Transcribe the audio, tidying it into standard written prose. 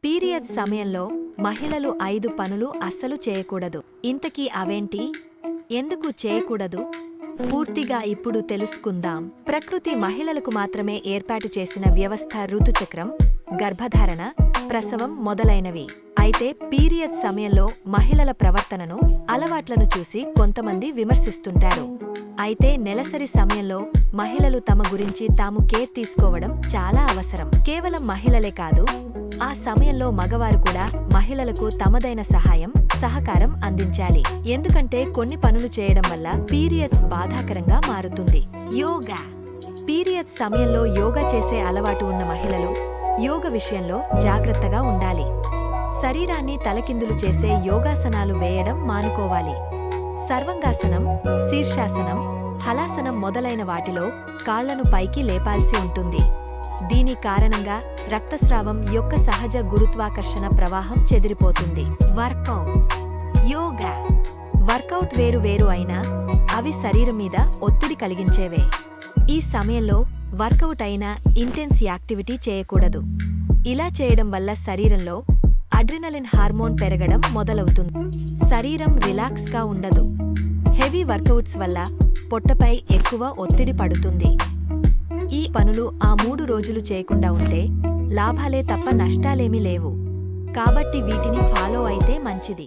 Period సమయంలో మహిళలు 5 పనులు అస్సలు చేయకూడదు. ఇంతకీ అవేంటి? ఎందుకు చేయకూడదు? పూర్తిగా ఇప్పుడు తెలుసుకుందాం. ప్రకృతి మహిళలకు మాత్రమే ఏర్పాటు చేసిన వ్యవస్థ ఋతుచక్రం, గర్భధారణ, ప్రసవం మొదలైనవి. అయితే పీరియడ్ సమయంలో మహిళల ప్రవర్తనను, అలవాట్లను చూసి కొంతమంది విమర్శిస్తుంటారు. అయితే నెలసరి సమయంలో మహిళలు తమ గురించి తాము కేర్ తీసుకోవడం చాలా అవసరం. కేవలం మహిళలే కాదు, ఆ సమయంలో మగవారు కూడా మహిళలకు తమదైన సహకారం అందించాలి. ఎందుకంటే కొన్ని పనులు చేయడం వల్ల పీరియడ్స్ బాధాకరంగా మారుతుంది. యోగా. పీరియడ్స్ సమయంలో యోగా చేసే అలవాటు ఉన్న మహిళలు యోగ విషయంలో జాగ్రత్తగా ఉండాలి. శరీరాన్ని తలకిందులు చేసే యోగాసనాలు వేయడం మానుకోవాలి. సర్వంగాసనం, శీర్షాసనం, హలాసనం మొదలైన వాటిలో కాళ్లను పైకి లేపాల్సి ఉంటుంది. దీని కారణంగా రక్తస్రావం యొక్క సహజ గురుత్వాకర్షణ ప్రవాహం చెదిరిపోతుంది. వర్కౌట్. యోగా, వర్కౌట్ వేరు అయినా అవి శరీరం మీద ఒత్తిడి కలిగించేవే. ఈ సమయంలో వర్కౌట్ అయినా ఇంటెన్స్ యాక్టివిటీ చేయకూడదు. ఇలా చేయడం వల్ల శరీరంలో అడ్రినలిన్ హార్మోన్ పెరగడం మొదలవుతుంది. శరీరం రిలాక్స్గా ఉండదు. హెవీ వర్కౌట్స్ వల్ల పొట్టపై ఎక్కువ ఒత్తిడి పడుతుంది. ఈ పనులు ఆ 3 రోజులు చేయకుండా ఉంటే లాభాలే తప్ప నష్టాలేమీ లేవు. కాబట్టి వీటిని ఫాలో అయితే మంచిది.